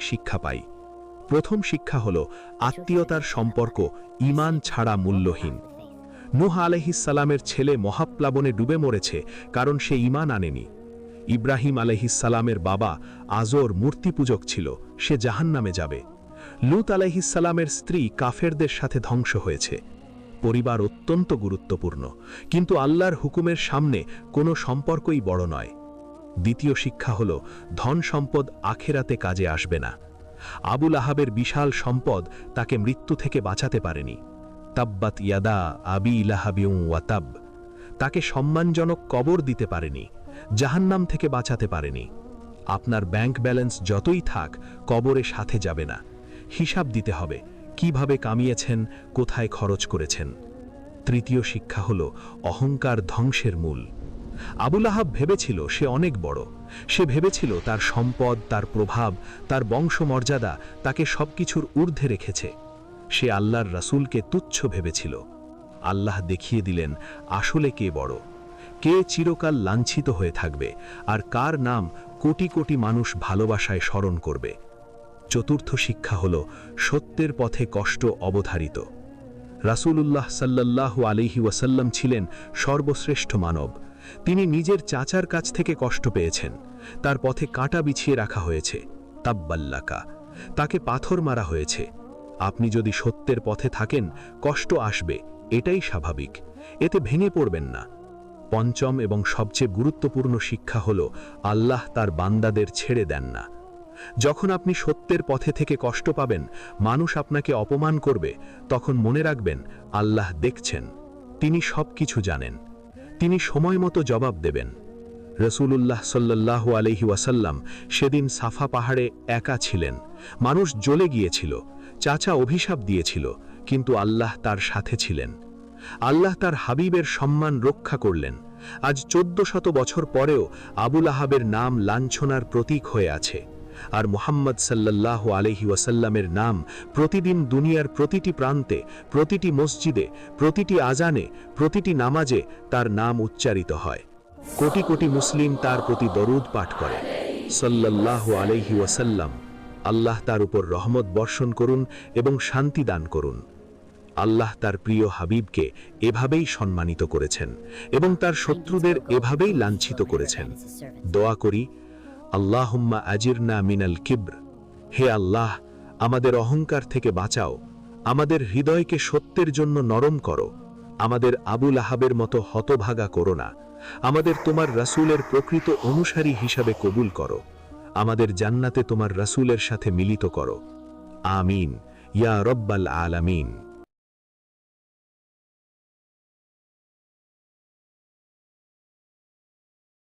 শিক্ষা পাই। প্রথম শিক্ষা হল আত্মীয়তার সম্পর্ক ঈমান ছাড়া মূল্যহীন। নূহ আলাইহিস সালামের ছেলে মহাপ্লাবনে ডুবে মরেছে কারণ সে ঈমান আনেনি। ইব্রাহিম আলাইহিস সালামের বাবা আজর মূর্তিপূজক ছিল, সে জাহান্নামে যাবে। লূত আলাইহিস সালামের স্ত্রী কাফেরদের সাথে ধ্বংস হয়েছে। পরিবার অত্যন্ত গুরুত্বপূর্ণ, কিন্তু আল্লাহর হুকুমের সামনে কোনো সম্পর্কই বড় নয়। দ্বিতীয় শিক্ষা হল ধন সম্পদ আখেরাতে কাজে আসবে না। আবুল আহাবের বিশাল সম্পদ তাকে মৃত্যু থেকে বাঁচাতে পারেনি। তাব্বাত ইয়াদা আবি লাহাবিউ ওয়াতাব, তাকে সম্মানজনক কবর দিতে পারেনি, জাহান্নাম থেকে বাঁচাতে পারেনি। আপনার ব্যাংক ব্যালেন্স যতই থাক, কবরে সাথে যাবে না। হিসাব দিতে হবে কিভাবে কামিয়েছেন, কোথায় খরচ করেছেন। তৃতীয় শিক্ষা হল অহংকার ধ্বংসের মূল। আবুল আহাব ভেবেছিল সে অনেক বড়। সে ভেবেছিল তার সম্পদ, তার প্রভাব, তার বংশমর্যাদা তাকে সবকিছুর ঊর্ধ্বে রেখেছে। সে আল্লাহর রাসূলকে তুচ্ছ ভেবেছিল। আল্লাহ দেখিয়ে দিলেন আসলে কে বড়, কে চিরকাল লাঞ্ছিত হয়ে থাকবে, আর কার নাম কোটি কোটি মানুষ ভালোবাসায় স্মরণ করবে। চতুর্থ শিক্ষা হল সত্যের পথে কষ্ট অবধারিত। রাসূলুল্লাহ সাল্লাল্লাহু আলাইহি ওয়াসাল্লাম ছিলেন সর্বশ্রেষ্ঠ মানব। তিনি নিজের চাচার কাছ থেকে কষ্ট পেয়েছেন। তার পথে কাঁটা বিছিয়ে রাখা হয়েছে, তাব্বাল্লাকা, তাকে পাথর মারা হয়েছে। আপনি যদি সত্যের পথে থাকেন, কষ্ট আসবে, এটাই স্বাভাবিক, এতে ভেঙে পড়বেন না। পঞ্চম এবং সবচেয়ে গুরুত্বপূর্ণ শিক্ষা হল আল্লাহ তার বান্দাদের ছেড়ে দেন না। যখন আপনি সত্যের পথে থেকে কষ্ট পাবেন, মানুষ আপনাকে অপমান করবে, তখন মনে রাখবেন আল্লাহ দেখছেন, তিনি সবকিছু জানেন, তিনি সময় মতো জবাব দেবেন। রাসূলুল্লাহ সাল্লাল্লাহু আলাইহি ওয়াসাল্লাম সেদিন সাফা পাহাড়ে একা ছিলেন। মানুষ জ্বলে গিয়েছিল, চাচা অভিশাপ দিয়েছিল, কিন্তু আল্লাহ তার সাথে ছিলেন। আল্লাহ তার হাবিবের সম্মান রক্ষা করলেন। আজ 1400 বছর পরেও আবুল আহাবের নাম লাঞ্ছনার প্রতীক হয়ে আছে, আর মুহাম্মদ সাল্লাল্লাহু আলাইহি ওয়াসাল্লামের নাম প্রতিদিন দুনিয়ার প্রতিটি প্রান্তে, প্রতিটি মসজিদে, প্রতিটি আজানে, প্রতিটি নামাজে তার নাম উচ্চারিত হয়। কোটি কোটি মুসলিম তার প্রতি দরুদ পাঠ করে, সাল্লাল্লাহু আলাইহি ওয়াসাল্লাম। আল্লাহ তার উপর রহমত বর্ষণ করুন এবং শান্তি দান করুন। আল্লাহ তার প্রিয় হাবিবকে এভাবেই সম্মানিত করেছেন এবং তার শত্রুদের এভাবেই লাঞ্ছিত করেছেন। দোয়া করি, আল্লাহুম্মা আজিরনা মিনাল কিব্র, হে আল্লাহ, আমাদের অহংকার থেকে বাঁচাও, আমাদের হৃদয়কে সত্যের জন্য নরম করো, আমাদের আবুল আহাবের মতো হতভাগা করো না, আমাদের তোমার রাসূলের প্রকৃত অনুসারী হিসাবে কবুল করো, আমাদের জান্নাতে তোমার রাসূলের সাথে মিলিত করো। আমিন ইয়া রব্বাল আলামিন।